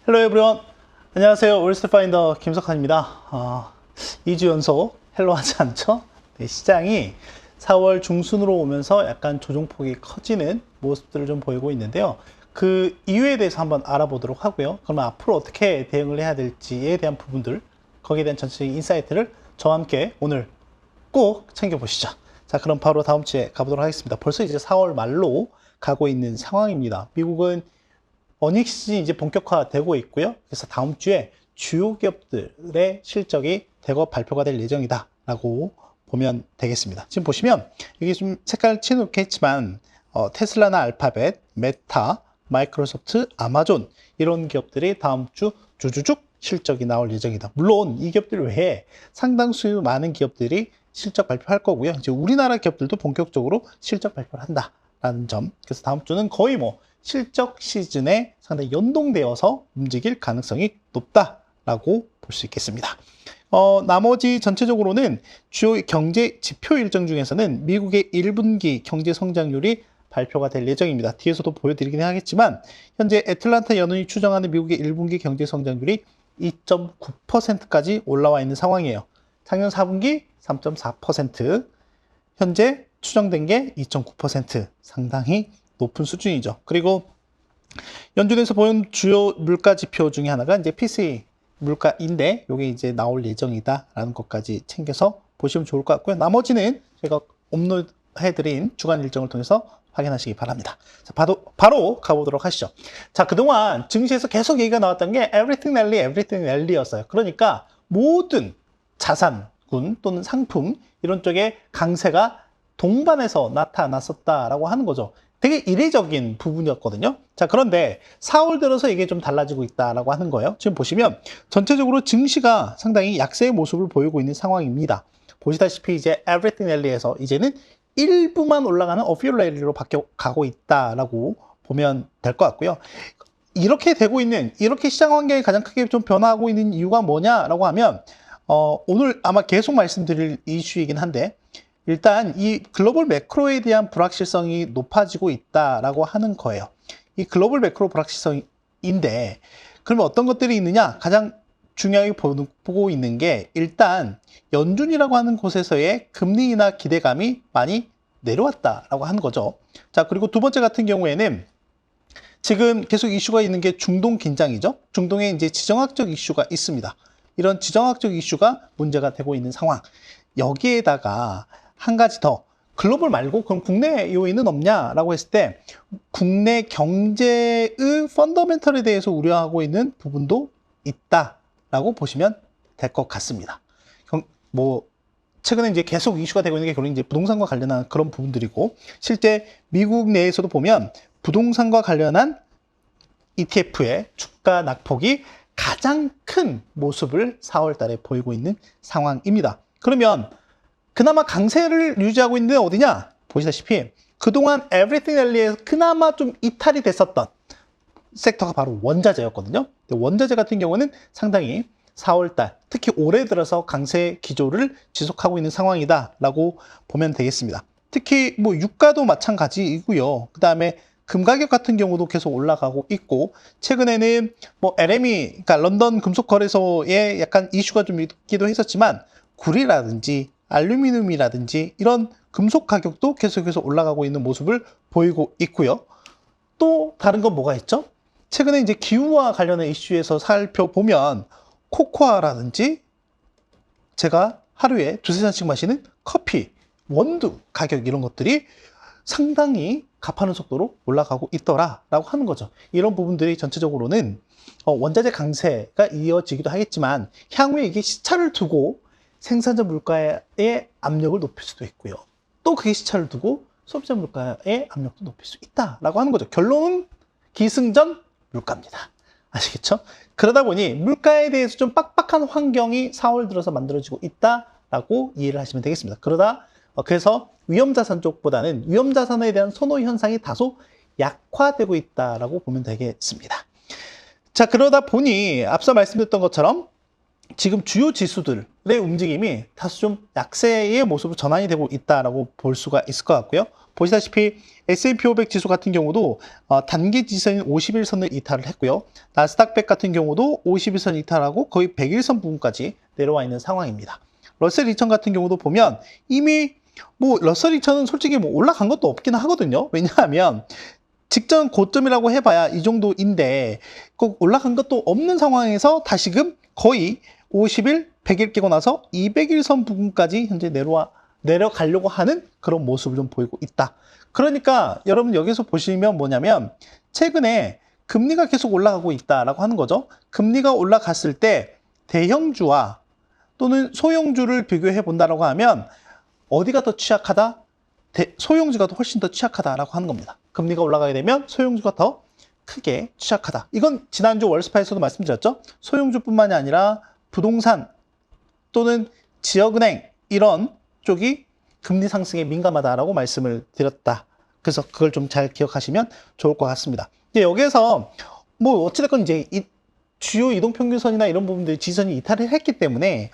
헬로 에브리원, 안녕하세요. 월스트파인더 김석환입니다. 2주 연속 헬로 하지 않죠? 네, 시장이 4월 중순으로 오면서 약간 조정폭이 커지는 모습들을 좀 보이고 있는데요. 그 이유에 대해서 한번 알아보도록 하고요. 그러면 앞으로 어떻게 대응을 해야 될지에 대한 부분들, 거기에 대한 전체적인 인사이트를 저와 함께 오늘 꼭 챙겨보시죠. 자, 그럼 바로 다음 주에 가보도록 하겠습니다. 벌써 이제 4월 말로 가고 있는 상황입니다. 미국은 어닝 시즌이 이제 본격화되고 있고요. 그래서 다음 주에 주요 기업들의 실적이 대거 발표가 될 예정이다라고 보면 되겠습니다. 지금 보시면 여기 좀 색깔 칠해놓게 했지만 테슬라나 알파벳, 메타, 마이크로소프트, 아마존 이런 기업들이 다음 주 주주죽 실적이 나올 예정이다. 물론 이 기업들 외에 상당수 많은 기업들이 실적 발표할 거고요. 이제 우리나라 기업들도 본격적으로 실적 발표를 한다라는 점. 그래서 다음 주는 거의 뭐 실적 시즌에 상당히 연동되어서 움직일 가능성이 높다라고 볼 수 있겠습니다. 나머지 전체적으로는 주요 경제 지표 일정 중에서는 미국의 1분기 경제 성장률이 발표가 될 예정입니다. 뒤에서도 보여드리긴 하겠지만 현재 애틀란타 연은이 추정하는 미국의 1분기 경제 성장률이 2.9%까지 올라와 있는 상황이에요. 작년 4분기 3.4%, 현재 추정된 게 2.9%, 상당히 높은 수준이죠. 그리고 연준에서 보는 주요 물가 지표 중에 하나가 이제 PCE 물가인데 이게 이제 나올 예정이다라는 것까지 챙겨서 보시면 좋을 것 같고요. 나머지는 제가 업로드해드린 주간 일정을 통해서 확인하시기 바랍니다. 자, 바로 가보도록 하시죠. 자, 그동안 증시에서 계속 얘기가 나왔던 게 everything rally, everything rally였어요. 그러니까 모든 자산군 또는 상품 이런 쪽에 강세가 동반해서 나타났었다라고 하는 거죠. 되게 이례적인 부분이었거든요. 자, 그런데 4월 들어서 이게 좀 달라지고 있다라고 하는 거예요. 지금 보시면 전체적으로 증시가 상당히 약세의 모습을 보이고 있는 상황입니다. 보시다시피 이제 everything rally에서 이제는 일부만 올라가는 a few rally로 바뀌어가고 있다라고 보면 될 것 같고요. 이렇게 되고 있는, 이렇게 시장 환경이 가장 크게 좀 변화하고 있는 이유가 뭐냐라고 하면 오늘 아마 계속 말씀드릴 이슈이긴 한데 일단 이 글로벌 매크로에 대한 불확실성이 높아지고 있다라고 하는 거예요. 이 글로벌 매크로 불확실성인데 그러면 어떤 것들이 있느냐? 가장 중요하게 보고 있는 게 일단 연준이라고 하는 곳에서의 금리 인하 기대감이 많이 내려왔다라고 하는 거죠. 자, 그리고 두 번째 같은 경우에는 지금 계속 이슈가 있는 게 중동 긴장이죠. 중동에 이제 지정학적 이슈가 있습니다. 이런 지정학적 이슈가 문제가 되고 있는 상황. 여기에다가 한 가지 더 글로벌 말고 그럼 국내 요인은 없냐라고 했을 때 국내 경제의 펀더멘털에 대해서 우려하고 있는 부분도 있다라고 보시면 될 것 같습니다. 뭐 최근에 이제 계속 이슈가 되고 있는 게 결국 이제 부동산과 관련한 그런 부분들이고 실제 미국 내에서도 보면 부동산과 관련한 ETF의 주가 낙폭이 가장 큰 모습을 4월 달에 보이고 있는 상황입니다. 그러면 그나마 강세를 유지하고 있는 데는 어디냐? 보시다시피 그동안 에브리띵 랠리에서 그나마 좀 이탈이 됐었던 섹터가 바로 원자재였거든요. 원자재 같은 경우는 상당히 4월달, 특히 올해 들어서 강세 기조를 지속하고 있는 상황이다라고 보면 되겠습니다. 특히 뭐 유가도 마찬가지이고요. 그 다음에 금 가격 같은 경우도 계속 올라가고 있고 최근에는 뭐 LME, 그러니까 런던 금속거래소에 약간 이슈가 좀 있기도 했었지만 구리라든지 알루미늄이라든지 이런 금속 가격도 계속해서 올라가고 있는 모습을 보이고 있고요. 또 다른 건 뭐가 있죠? 최근에 이제 기후와 관련한 이슈에서 살펴보면 코코아라든지 제가 하루에 두세 잔씩 마시는 커피, 원두 가격 이런 것들이 상당히 가파른 속도로 올라가고 있더라라고 하는 거죠. 이런 부분들이 전체적으로는 원자재 강세가 이어지기도 하겠지만 향후에 이게 시차를 두고 생산자 물가의 압력을 높일 수도 있고요. 또 그게 시차를 두고 소비자 물가의 압력도 높일 수 있다라고 하는 거죠. 결론은 기승전 물가입니다. 아시겠죠? 그러다 보니 물가에 대해서 좀 빡빡한 환경이 4월 들어서 만들어지고 있다라고 이해를 하시면 되겠습니다. 그래서 위험자산 쪽보다는 위험자산에 대한 선호 현상이 다소 약화되고 있다라고 보면 되겠습니다. 자, 그러다 보니 앞서 말씀드렸던 것처럼 지금 주요 지수들의 움직임이 다소 좀 약세의 모습으로 전환이 되고 있다라고 볼 수가 있을 것 같고요. 보시다시피 S&P 500 지수 같은 경우도 단기 지선인 51선을 이탈을 했고요. 나스닥 100 같은 경우도 51선 이탈하고 거의 100일선 부분까지 내려와 있는 상황입니다. 러셀 2000 같은 경우도 보면 이미 뭐 러셀 2000은 솔직히 뭐 올라간 것도 없긴 하거든요. 왜냐하면 직전 고점이라고 해봐야 이 정도인데 꼭 올라간 것도 없는 상황에서 다시금 거의 50일, 100일 끼고 나서 200일선 부분까지 현재 내려가려고 하는 그런 모습을 좀 보이고 있다. 그러니까 여러분 여기서 보시면 뭐냐면 최근에 금리가 계속 올라가고 있다라고 하는 거죠. 금리가 올라갔을 때 대형주와 또는 소형주를 비교해 본다라고 하면 어디가 더 취약하다? 소형주가 훨씬 더 취약하다라고 하는 겁니다. 금리가 올라가게 되면 소형주가 더 크게 취약하다. 이건 지난주 월스파에서도 말씀드렸죠. 소형주뿐만이 아니라 부동산 또는 지역은행 이런 쪽이 금리 상승에 민감하다라고 말씀을 드렸다. 그래서 그걸 좀 잘 기억하시면 좋을 것 같습니다. 여기에서 뭐 어찌됐건 이제 주요 이동평균선이나 이런 부분들이 지선이 이탈을 했기 때문에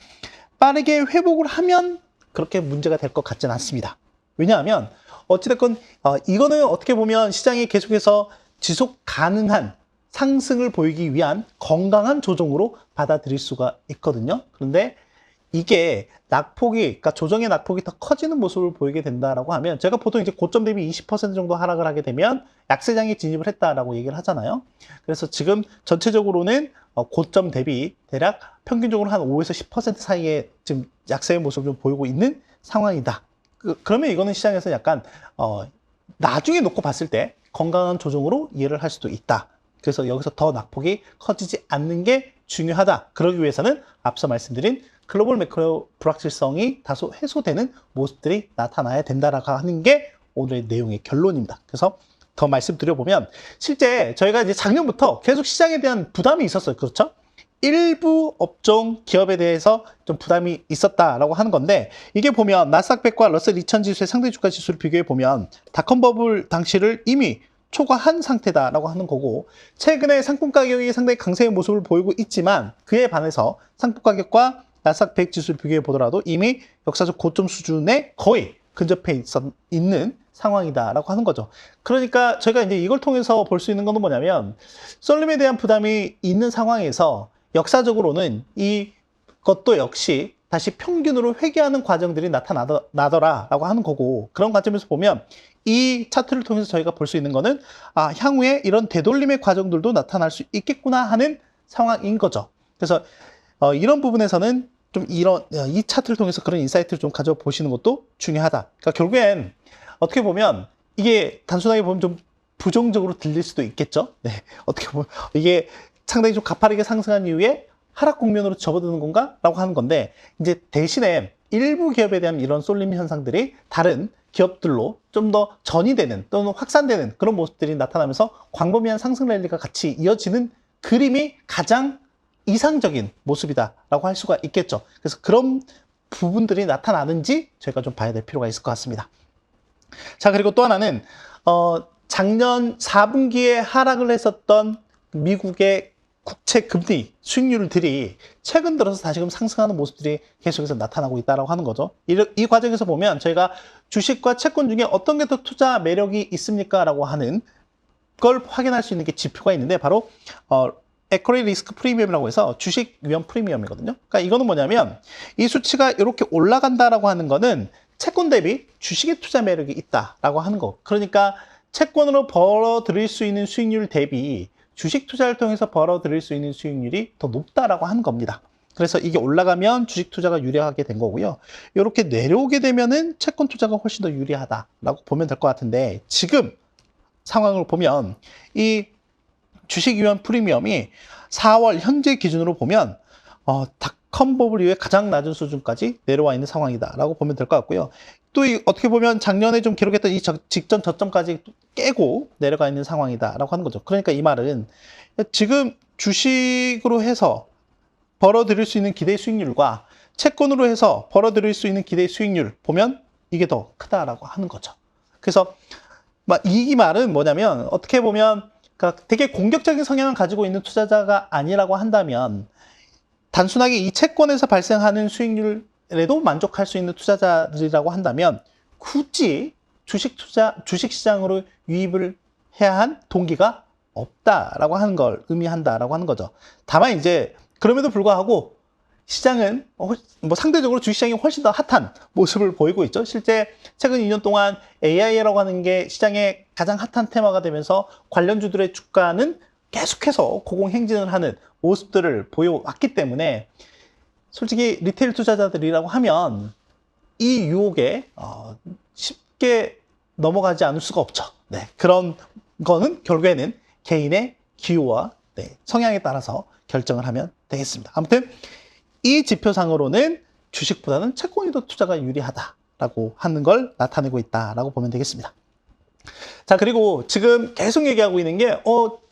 빠르게 회복을 하면 그렇게 문제가 될 것 같지는 않습니다. 왜냐하면 어찌됐건 이거는 어떻게 보면 시장이 계속해서 지속 가능한 상승을 보이기 위한 건강한 조정으로 받아들일 수가 있거든요. 그런데 이게 그러니까 조정의 낙폭이 더 커지는 모습을 보이게 된다라고 하면 제가 보통 이제 고점 대비 20% 정도 하락을 하게 되면 약세장에 진입을 했다라고 얘기를 하잖아요. 그래서 지금 전체적으로는 고점 대비 대략 평균적으로 한 5에서 10% 사이에 지금 약세의 모습을 좀 보이고 있는 상황이다. 그러면 이거는 시장에서 약간 나중에 놓고 봤을 때 건강한 조정으로 이해를 할 수도 있다. 그래서 여기서 더 낙폭이 커지지 않는 게 중요하다. 그러기 위해서는 앞서 말씀드린 글로벌 매크로 불확실성이 다소 해소되는 모습들이 나타나야 된다라고 하는 게 오늘의 내용의 결론입니다. 그래서 더 말씀드려보면 실제 저희가 이제 작년부터 계속 시장에 대한 부담이 있었어요. 그렇죠? 일부 업종 기업에 대해서 좀 부담이 있었다라고 하는 건데 이게 보면 나스닥 100과 러셀 2000 지수의 상대 주가 지수를 비교해 보면 닷컴 버블 당시를 이미 초과한 상태다라고 하는 거고 최근에 상품 가격이 상당히 강세의 모습을 보이고 있지만 그에 반해서 상품 가격과 나스닥 100 지수를 비교해 보더라도 이미 역사적 고점 수준에 거의 근접해 있는 상황이다라고 하는 거죠. 그러니까 저희가 이제 이걸 통해서 볼 수 있는 건 뭐냐면 썰림에 대한 부담이 있는 상황에서 역사적으로는 이것도 역시 다시 평균으로 회귀하는 과정들이 나타나더라라고 하는 거고 그런 관점에서 보면 이 차트를 통해서 저희가 볼 수 있는 거는 향후에 이런 되돌림의 과정들도 나타날 수 있겠구나 하는 상황인 거죠. 그래서 이런 부분에서는 좀 이 차트를 통해서 그런 인사이트를 좀 가져보시는 것도 중요하다. 그러니까 결국엔 어떻게 보면 이게 단순하게 보면 좀 부정적으로 들릴 수도 있겠죠. 네, 어떻게 보면 이게 상당히 좀 가파르게 상승한 이후에 하락 국면으로 접어드는 건가? 라고 하는 건데 이제 대신에 일부 기업에 대한 이런 쏠림 현상들이 다른 기업들로 좀 더 전이되는 또는 확산되는 그런 모습들이 나타나면서 광범위한 상승 랠리가 같이 이어지는 그림이 가장 이상적인 모습이다라고 할 수가 있겠죠. 그래서 그런 부분들이 나타나는지 저희가 좀 봐야 될 필요가 있을 것 같습니다. 자, 그리고 또 하나는 작년 4분기에 하락을 했었던 미국의 국채 금리 수익률들이 최근 들어서 다시금 상승하는 모습들이 계속해서 나타나고 있다고 하는 거죠. 이 과정에서 보면 저희가 주식과 채권 중에 어떤 게 더 투자 매력이 있습니까? 라고 하는 걸 확인할 수 있는 게 지표가 있는데 바로 에쿼리 리스크 프리미엄이라고 해서 주식 위험 프리미엄이거든요. 그러니까 이거는 뭐냐면 이 수치가 이렇게 올라간다라고 하는 거는 채권 대비 주식의 투자 매력이 있다라고 하는 거. 그러니까 채권으로 벌어들일 수 있는 수익률 대비 주식 투자를 통해서 벌어들일 수 있는 수익률이 더 높다라고 하는 겁니다. 그래서 이게 올라가면 주식 투자가 유리하게 된 거고요. 이렇게 내려오게 되면은 채권 투자가 훨씬 더 유리하다라고 보면 될 것 같은데 지금 상황을 보면 이 주식 위험 프리미엄이 4월 현재 기준으로 보면 닷컴 버블 이후에 가장 낮은 수준까지 내려와 있는 상황이다라고 보면 될 것 같고요. 또 어떻게 보면 작년에 좀 기록했던 이 직전 저점까지 깨고 내려가 있는 상황이다라고 하는 거죠. 그러니까 이 말은 지금 주식으로 해서 벌어들일 수 있는 기대 수익률과 채권으로 해서 벌어들일 수 있는 기대 수익률 보면 이게 더 크다라고 하는 거죠. 그래서 이 말은 뭐냐면 어떻게 보면 그러니까 되게 공격적인 성향을 가지고 있는 투자자가 아니라고 한다면 단순하게 이 채권에서 발생하는 수익률에도 만족할 수 있는 투자자들이라고 한다면 굳이 주식시장으로 유입을 해야 한 동기가 없다라고 하는 걸 의미한다라고 하는 거죠. 다만 이제 그럼에도 불구하고 시장은 뭐 상대적으로 주식시장이 훨씬 더 핫한 모습을 보이고 있죠. 실제 최근 2년 동안 AI라고 하는 게 시장의 가장 핫한 테마가 되면서 관련주들의 주가는 계속해서 고공행진을 하는 모습들을 보여왔기 때문에 솔직히 리테일 투자자들이라고 하면 이 유혹에 쉽게 넘어가지 않을 수가 없죠. 네, 그런 거는 결국에는 개인의 기호와 성향에 따라서 결정을 하면 되겠습니다. 아무튼 이 지표상으로는 주식보다는 채권이 더 투자가 유리하다라고 하는 걸 나타내고 있다라고 보면 되겠습니다. 자, 그리고 지금 계속 얘기하고 있는 게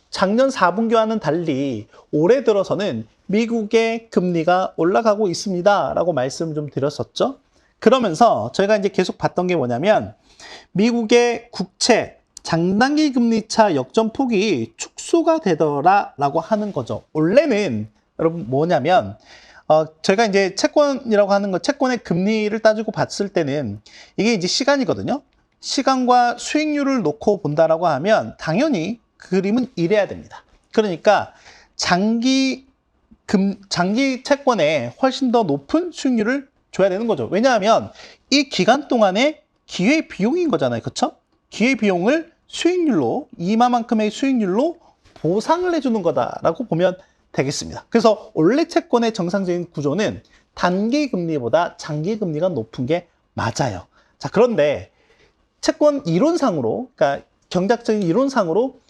작년 4분기와는 달리 올해 들어서는 미국의 금리가 올라가고 있습니다 라고 말씀 좀 드렸었죠. 그러면서 저희가 이제 계속 봤던 게 뭐냐면 미국의 국채 장단기 금리 차 역전폭이 축소가 되더라라고 하는 거죠. 원래는 여러분 뭐냐면 저희가 이제 채권이라고 하는 거, 채권의 금리를 따지고 봤을 때는 이게 이제 시간이거든요. 시간과 수익률을 놓고 본다라고 하면 당연히 그림은 이래야 됩니다. 그러니까 장기 채권에 훨씬 더 높은 수익률을 줘야 되는 거죠. 왜냐하면 이 기간 동안에 기회 비용인 거잖아요. 그렇죠? 기회 비용을 수익률로, 이마만큼의 수익률로 보상을 해주는 거다라고 보면 되겠습니다. 그래서 원래 채권의 정상적인 구조는 단기 금리보다 장기 금리가 높은 게 맞아요. 자, 그런데 채권 이론상으로, 그러니까 경제학적인 이론상으로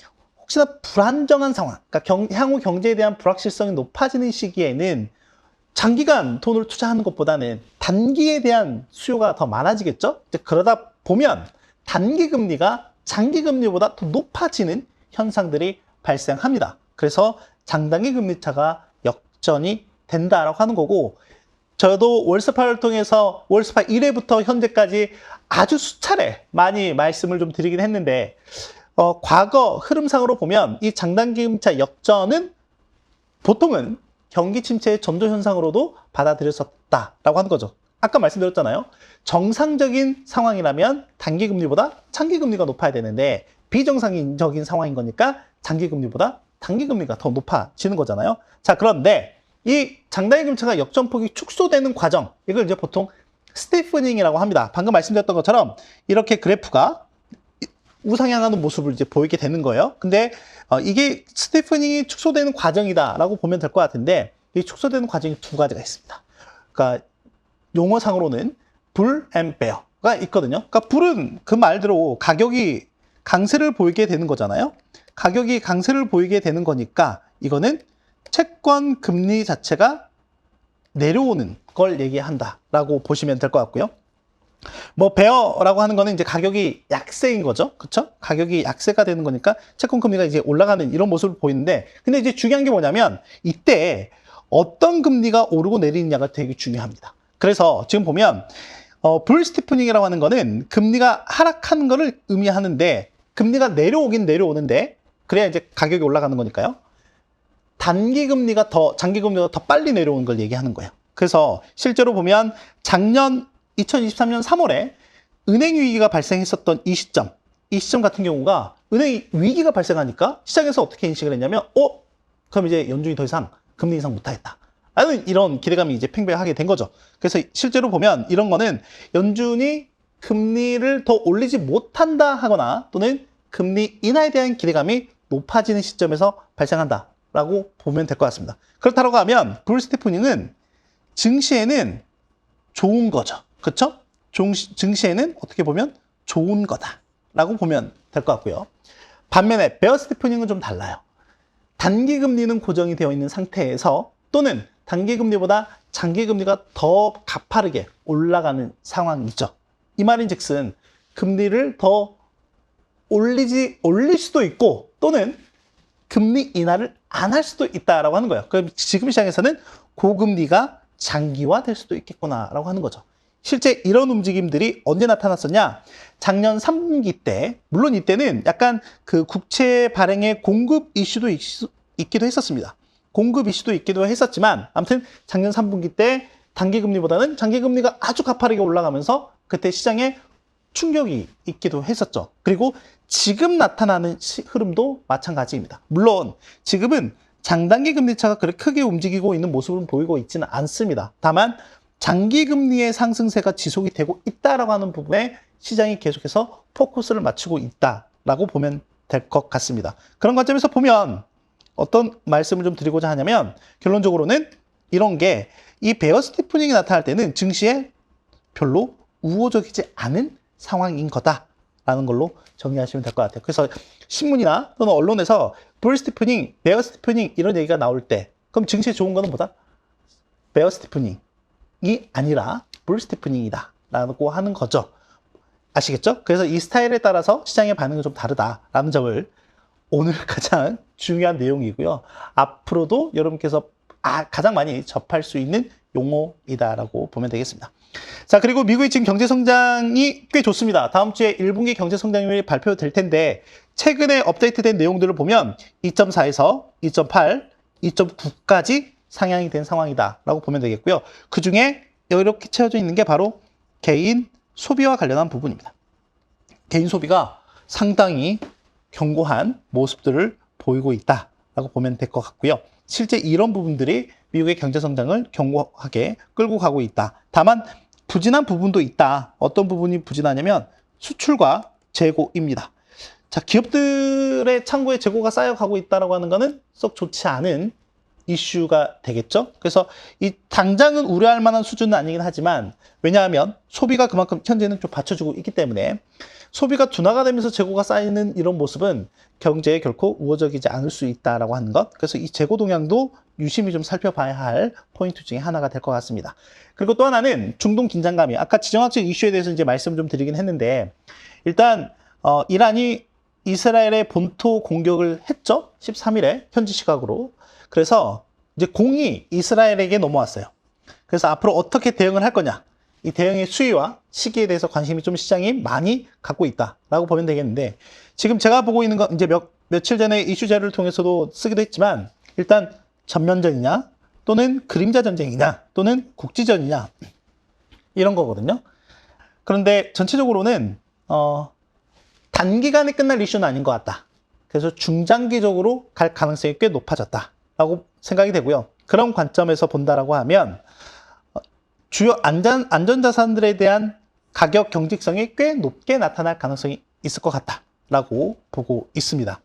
혹시나 불안정한 상황, 그러니까 향후 경제에 대한 불확실성이 높아지는 시기에는 장기간 돈을 투자하는 것보다는 단기에 대한 수요가 더 많아지겠죠? 그러다 보면 단기 금리가 장기 금리보다 더 높아지는 현상들이 발생합니다. 그래서 장단기 금리 차가 역전이 된다라고 하는 거고, 저도 월스파를 통해서 월스파 1회부터 현재까지 아주 수차례 많이 말씀을 좀 드리긴 했는데 과거 흐름상으로 보면 이 장단기 금리 차 역전은 보통은 경기 침체의 전조 현상으로도 받아들였었다라고 하는 거죠. 아까 말씀드렸잖아요. 정상적인 상황이라면 단기 금리보다 장기 금리가 높아야 되는데 비정상적인 상황인 거니까 장기 금리보다 단기 금리가 더 높아지는 거잖아요. 자, 그런데 이 장단기 금리차가 역전폭이 축소되는 과정, 이걸 이제 보통 스티프닝이라고 합니다. 방금 말씀드렸던 것처럼 이렇게 그래프가 우상향하는 모습을 이제 보이게 되는 거예요. 근데 이게 스티프닝이 축소되는 과정이다라고 보면 될 것 같은데, 이 축소되는 과정이 두 가지가 있습니다. 그러니까 용어상으로는 불 and bear가 있거든요. 그러니까 불은 그 말대로 가격이 강세를 보이게 되는 거잖아요. 가격이 강세를 보이게 되는 거니까 이거는 채권 금리 자체가 내려오는 걸 얘기한다라고 보시면 될 것 같고요. 뭐 베어라고 하는 거는 이제 가격이 약세인 거죠. 그렇죠? 가격이 약세가 되는 거니까 채권 금리가 이제 올라가는 이런 모습을 보이는데, 근데 이제 중요한 게 뭐냐면 이때 어떤 금리가 오르고 내리느냐가 되게 중요합니다. 그래서 지금 보면 불 스티프닝이라고 하는 거는 금리가 하락하는 거를 의미하는데, 금리가 내려오긴 내려오는데 그래야 이제 가격이 올라가는 거니까요. 단기 금리가 장기 금리가 더 빨리 내려오는 걸 얘기하는 거예요. 그래서 실제로 보면 작년 2023년 3월에 은행 위기가 발생했었던 이 시점 같은 경우가 은행 위기가 발생하니까 시장에서 어떻게 인식을 했냐면 그럼 이제 연준이 더 이상 금리 인상 못하겠다 라는 이런 기대감이 이제 팽배하게 된 거죠. 그래서 실제로 보면 이런 거는 연준이 금리를 더 올리지 못한다 하거나 또는 금리 인하에 대한 기대감이 높아지는 시점에서 발생한다라고 보면 될 것 같습니다. 그렇다고 하면 불 스티프닝은 증시에는 좋은 거죠. 그렇죠? 증시에는 어떻게 보면 좋은 거다라고 보면 될 것 같고요. 반면에 베어 스티프닝은 좀 달라요. 단기 금리는 고정이 되어 있는 상태에서 또는 단기 금리보다 장기 금리가 더 가파르게 올라가는 상황이죠. 이 말인즉슨 금리를 더 올릴 수도 있고 또는 금리 인하를 안 할 수도 있다라고 하는 거예요. 그럼 지금 시장에서는 고금리가 장기화될 수도 있겠구나라고 하는 거죠. 실제 이런 움직임들이 언제 나타났었냐? 작년 3분기 때, 물론 이때는 약간 그 국채 발행의 공급 이슈도 있기도 했었습니다. 공급 이슈도 있기도 했었지만 아무튼 작년 3분기 때 단기금리보다는 장기금리가 아주 가파르게 올라가면서 그때 시장에 충격이 있기도 했었죠. 그리고 지금 나타나는 흐름도 마찬가지입니다. 물론 지금은 장단기 금리차가 그렇게 크게 움직이고 있는 모습은 보이고 있지는 않습니다. 다만 장기금리의 상승세가 지속이 되고 있다라고 하는 부분에 시장이 계속해서 포커스를 맞추고 있다라고 보면 될 것 같습니다. 그런 관점에서 보면 어떤 말씀을 좀 드리고자 하냐면 결론적으로는 이런 게 이 베어 스티프닝이 나타날 때는 증시에 별로 우호적이지 않은 상황인 거다라는 걸로 정리하시면 될 것 같아요. 그래서 신문이나 또는 언론에서 불 스티프닝, 베어 스티프닝 이런 얘기가 나올 때 그럼 증시에 좋은 거는 뭐다? 베어 스티프닝이 아니라 불 스티프닝이다 라고 하는 거죠. 아시겠죠? 그래서 이 스타일에 따라서 시장의 반응은 좀 다르다라는 점을 오늘 가장 중요한 내용이고요. 앞으로도 여러분께서 가장 많이 접할 수 있는 용어이다라고 보면 되겠습니다. 자, 그리고 미국의 지금 경제 성장이 꽤 좋습니다. 다음 주에 1분기 경제 성장률이 발표될 텐데 최근에 업데이트된 내용들을 보면 2.4에서 2.8, 2.9까지 상향이 된 상황이다라고 보면 되겠고요. 그 중에 이렇게 채워져 있는 게 바로 개인 소비와 관련한 부분입니다. 개인 소비가 상당히 견고한 모습들을 보이고 있다라고 보면 될 것 같고요. 실제 이런 부분들이 미국의 경제 성장을 견고하게 끌고 가고 있다. 다만 부진한 부분도 있다. 어떤 부분이 부진하냐면 수출과 재고입니다. 자, 기업들의 창고에 재고가 쌓여가고 있다라고 하는 거는 썩 좋지 않은 이슈가 되겠죠. 그래서 이 당장은 우려할 만한 수준은 아니긴 하지만 왜냐하면 소비가 그만큼 현재는 좀 받쳐주고 있기 때문에 소비가 둔화가 되면서 재고가 쌓이는 이런 모습은 경제에 결코 우호적이지 않을 수 있다라고 하는 것. 그래서 이 재고 동향도 유심히 좀 살펴봐야 할 포인트 중에 하나가 될 것 같습니다. 그리고 또 하나는 중동 긴장감이 아까 지정학적 이슈에 대해서 이제 말씀 좀 드리긴 했는데 일단 이란이 이스라엘의 본토 공격을 했죠. 13일에 현지 시각으로. 그래서 이제 공이 이스라엘에게 넘어왔어요. 그래서 앞으로 어떻게 대응을 할 거냐. 이 대응의 수위와 시기에 대해서 관심이 좀 시장이 많이 갖고 있다라고 보면 되겠는데 지금 제가 보고 있는 건 이제 며칠 전에 이슈 자료를 통해서도 쓰기도 했지만 일단 전면전이냐 또는 그림자 전쟁이냐 또는 국지전이냐 이런 거거든요. 그런데 전체적으로는 단기간에 끝날 이슈는 아닌 것 같다. 그래서 중장기적으로 갈 가능성이 꽤 높아졌다라고 생각이 되고요. 그런 관점에서 본다라고 하면 주요 안전자산들에 대한 가격 경직성이 꽤 높게 나타날 가능성이 있을 것 같다라고 보고 있습니다.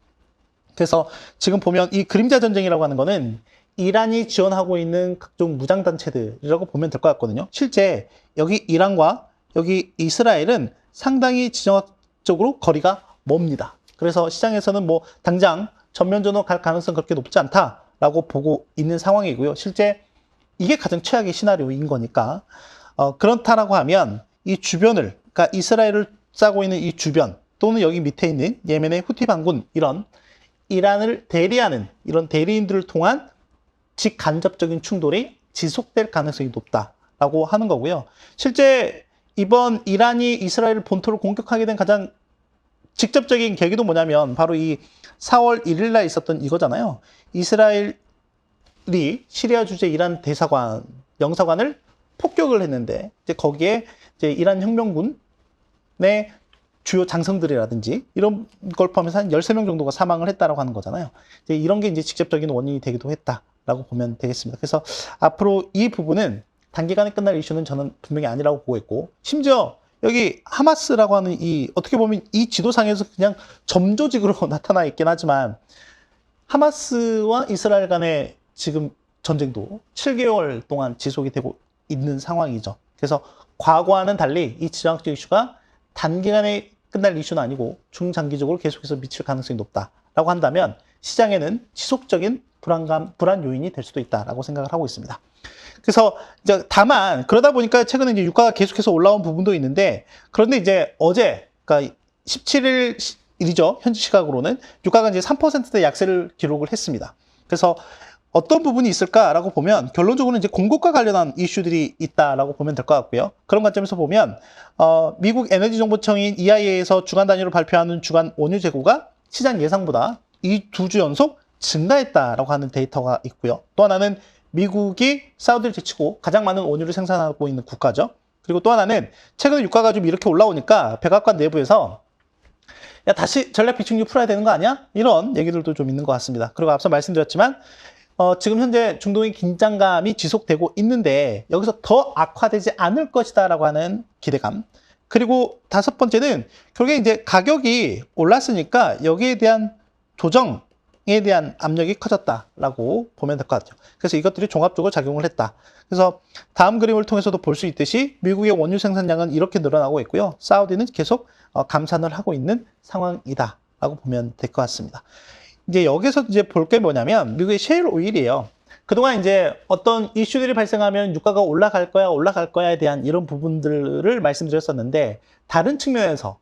그래서 지금 보면 이 그림자 전쟁이라고 하는 거는 이란이 지원하고 있는 각종 무장단체들이라고 보면 될 것 같거든요. 실제 여기 이란과 여기 이스라엘은 상당히 지정학적으로 거리가 멉니다. 그래서 시장에서는 뭐 당장 전면전으로 갈 가능성 그렇게 높지 않다라고 보고 있는 상황이고요. 실제 이게 가장 최악의 시나리오인 거니까 그렇다라고 하면 이 주변을 그러니까 이스라엘을 싸고 있는 이 주변 또는 여기 밑에 있는 예멘의 후티 반군 이런 이란을 대리하는 이런 대리인들을 통한 직간접적인 충돌이 지속될 가능성이 높다라고 하는 거고요. 실제 이번 이란이 이스라엘 본토를 공격하게 된 가장 직접적인 계기도 뭐냐면 바로 이 4월 1일 날 있었던 이거잖아요. 이스라엘이 시리아 주재 이란 대사관, 영사관을 폭격을 했는데 이제 거기에 이제 이란 혁명군의 주요 장성들이라든지 이런 걸 포함해서 한 13명 정도가 사망을 했다라고 하는 거잖아요. 이제 이런 게 이제 직접적인 원인이 되기도 했다라고 보면 되겠습니다. 그래서 앞으로 이 부분은 단기간에 끝날 이슈는 저는 분명히 아니라고 보고 있고 심지어 여기 하마스라고 하는 이 어떻게 보면 이 지도상에서 그냥 점조직으로 나타나 있긴 하지만 하마스와 이스라엘 간의 지금 전쟁도 7개월 동안 지속이 되고 있는 상황이죠. 그래서 과거와는 달리 이 지정학적 이슈가 단기간에 끝날 이슈는 아니고 중장기적으로 계속해서 미칠 가능성이 높다라고 한다면 시장에는 지속적인 불안 요인이 될 수도 있다라고 생각을 하고 있습니다. 그래서 이제 다만 그러다 보니까 최근에 이제 유가가 계속해서 올라온 부분도 있는데 그런데 이제 어제 그러니까 17일이죠. 현지 시각으로는 유가가 이제 3%대 약세를 기록을 했습니다. 그래서 어떤 부분이 있을까라고 보면 결론적으로는 이제 공급과 관련한 이슈들이 있다라고 보면 될 것 같고요. 그런 관점에서 보면 미국 에너지정보청인 EIA에서 주간 단위로 발표하는 주간 원유 재고가 시장 예상보다 이 2주 연속 증가했다라고 하는 데이터가 있고요. 또 하나는 미국이 사우디를 제치고 가장 많은 원유를 생산하고 있는 국가죠. 그리고 또 하나는 최근에 유가가 좀 이렇게 올라오니까 백악관 내부에서 야, 다시 전략 비축유 풀어야 되는 거 아니야? 이런 얘기들도 좀 있는 것 같습니다. 그리고 앞서 말씀드렸지만 지금 현재 중동의 긴장감이 지속되고 있는데 여기서 더 악화되지 않을 것이다라고 하는 기대감. 그리고 다섯 번째는 결국에 이제 가격이 올랐으니까 여기에 대한 조정에 대한 압력이 커졌다라고 보면 될 것 같아요. 그래서 이것들이 종합적으로 작용을 했다. 그래서 다음 그림을 통해서도 볼 수 있듯이 미국의 원유 생산량은 이렇게 늘어나고 있고요. 사우디는 계속 감산을 하고 있는 상황이다라고 보면 될 것 같습니다. 이제 여기서 이제 볼 게 뭐냐면 미국의 셰일 오일이에요. 그동안 이제 어떤 이슈들이 발생하면 유가가 올라갈 거야에 대한 이런 부분들을 말씀드렸었는데 다른 측면에서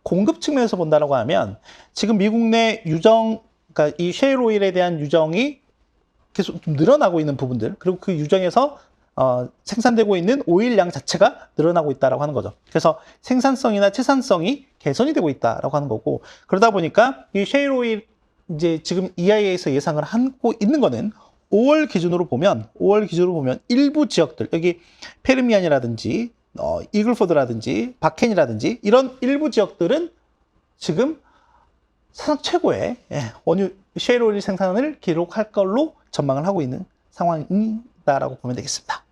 공급 측면에서 본다라고 하면 지금 미국 내 유정, 그러니까 이 셰일 오일에 대한 유정이 계속 좀 늘어나고 있는 부분들, 그리고 그 유정에서 생산되고 있는 오일량 자체가 늘어나고 있다라고 하는 거죠. 그래서 생산성이나 채산성이 개선이 되고 있다라고 하는 거고, 그러다 보니까 이 셰일 오일 이제 지금 EIA에서 예상을 하고 있는 거는 5월 기준으로 보면 일부 지역들, 여기 페르미안이라든지 이글포드라든지 바켄이라든지 이런 일부 지역들은 지금 사상 최고의 원유 셰일 오일 생산을 기록할 걸로 전망을 하고 있는 상황이다라고 보면 되겠습니다.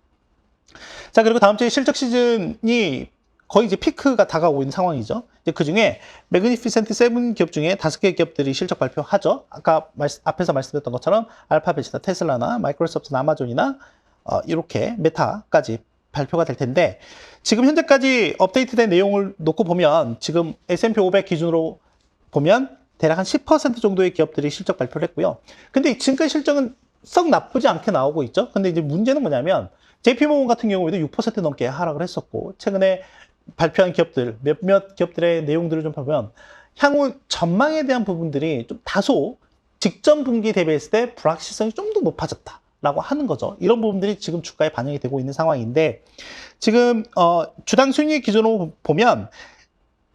자, 그리고 다음 주에 실적 시즌이 거의 이제 피크가 다가오고 있는 상황이죠. 그 중에 매그니피센트 7 기업 중에 5개 기업들이 실적 발표하죠. 아까 앞에서 말씀드렸던 것처럼 알파벳이나 테슬라나 마이크로소프트나 아마존이나 이렇게 메타까지 발표가 될 텐데, 지금 현재까지 업데이트된 내용을 놓고 보면 지금 S&P 500 기준으로 보면 대략 한 10% 정도의 기업들이 실적 발표를 했고요. 근데 지금까지 실적은 썩 나쁘지 않게 나오고 있죠. 근데 이제 문제는 뭐냐면 JP모건 같은 경우에도 6% 넘게 하락을 했었고, 최근에 발표한 기업들, 몇몇 기업들의 내용들을 좀 보면 향후 전망에 대한 부분들이 좀 다소 직전 분기 대비했을 때 불확실성이 좀 더 높아졌다라고 하는 거죠. 이런 부분들이 지금 주가에 반영이 되고 있는 상황인데, 지금 주당 수익률 기준으로 보면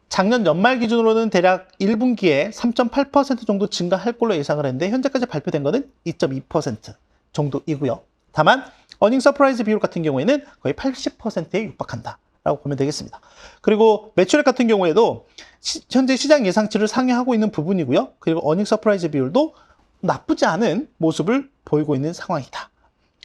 작년 연말 기준으로는 대략 1분기에 3.8% 정도 증가할 걸로 예상을 했는데 현재까지 발표된 거는 2.2% 정도이고요. 다만 어닝 서프라이즈 비율 같은 경우에는 거의 80%에 육박한다 라고 보면 되겠습니다. 그리고 매출액 같은 경우에도 현재 시장 예상치를 상회하고 있는 부분이고요. 그리고 어닝 서프라이즈 비율도 나쁘지 않은 모습을 보이고 있는 상황이다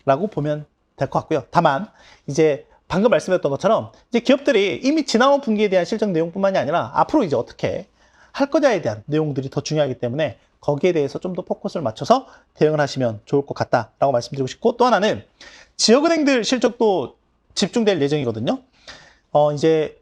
라고 보면 될 것 같고요. 다만 이제 방금 말씀드렸던 것처럼 이제 기업들이 이미 지나온 분기에 대한 실적 내용뿐만이 아니라 앞으로 이제 어떻게 할 거냐에 대한 내용들이 더 중요하기 때문에 거기에 대해서 좀 더 포커스를 맞춰서 대응을 하시면 좋을 것 같다라고 말씀드리고 싶고, 또 하나는 지역은행들 실적도 집중될 예정이거든요. 이제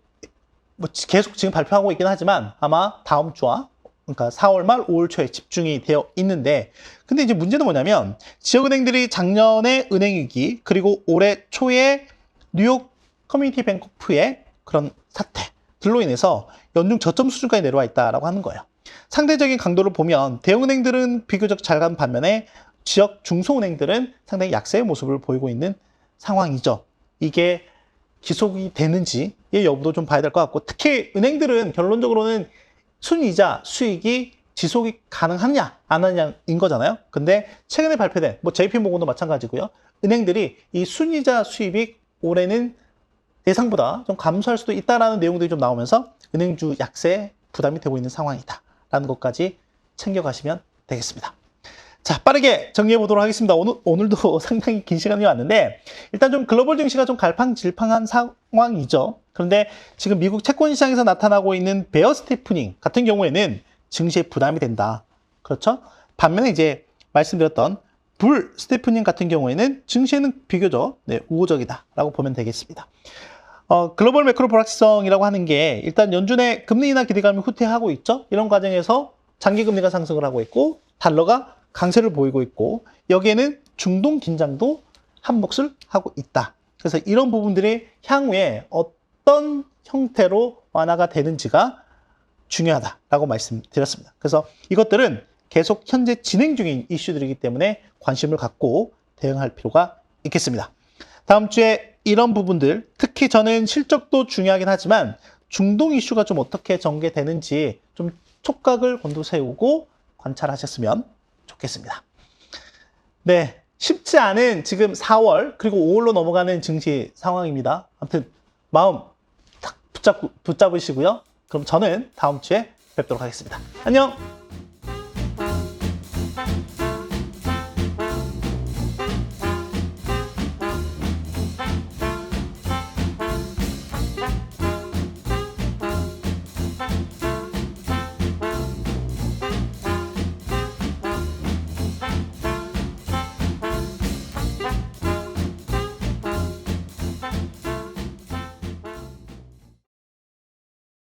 뭐 계속 지금 발표하고 있긴 하지만 아마 다음 주와 그러니까 4월 말 5월 초에 집중이 되어 있는데, 근데 이제 문제는 뭐냐면 지역은행들이 작년에 은행위기 그리고 올해 초에 뉴욕 커뮤니티 뱅커프의 그런 사태들로 인해서 연중 저점 수준까지 내려와 있다라고 하는 거예요. 상대적인 강도를 보면 대형은행들은 비교적 잘 간 반면에 지역 중소은행들은 상당히 약세의 모습을 보이고 있는 상황이죠. 이게 지속이 되는지의 여부도 좀 봐야 될 것 같고, 특히 은행들은 결론적으로는 순이자 수익이 지속이 가능하냐 안 하냐인 거잖아요. 근데 최근에 발표된 뭐 JP모건도 마찬가지고요. 은행들이 이 순이자 수입이 올해는 예상보다 좀 감소할 수도 있다라는 내용들이 좀 나오면서 은행주 약세 부담이 되고 있는 상황이다라는 것까지 챙겨가시면 되겠습니다. 자, 빠르게 정리해 보도록 하겠습니다. 오늘도 상당히 긴 시간이 왔는데, 일단 좀 글로벌 증시가 좀 갈팡질팡한 상황이죠. 그런데 지금 미국 채권 시장에서 나타나고 있는 베어 스티프닝 같은 경우에는 증시에 부담이 된다. 그렇죠? 반면에 이제 말씀드렸던 불 스티프닝 같은 경우에는 증시에는 비교적 우호적이다라고 보면 되겠습니다. 글로벌 매크로 불확실성이라고 하는 게 일단 연준의 금리 인하 기대감이 후퇴하고 있죠. 이런 과정에서 장기 금리가 상승을 하고 있고 달러가 강세를 보이고 있고, 여기에는 중동 긴장도 한몫을 하고 있다. 그래서 이런 부분들이 향후에 어떤 형태로 완화가 되는지가 중요하다라고 말씀드렸습니다. 그래서 이것들은 계속 현재 진행 중인 이슈들이기 때문에 관심을 갖고 대응할 필요가 있겠습니다. 다음 주에 이런 부분들, 특히 저는 실적도 중요하긴 하지만 중동 이슈가 좀 어떻게 전개되는지 좀 촉각을 곤두세우고 관찰하셨으면 좋겠습니다. 네, 쉽지 않은 지금 4월 그리고 5월로 넘어가는 증시 상황입니다. 아무튼 마음 딱 붙잡으시고요. 그럼 저는 다음 주에 뵙도록 하겠습니다. 안녕!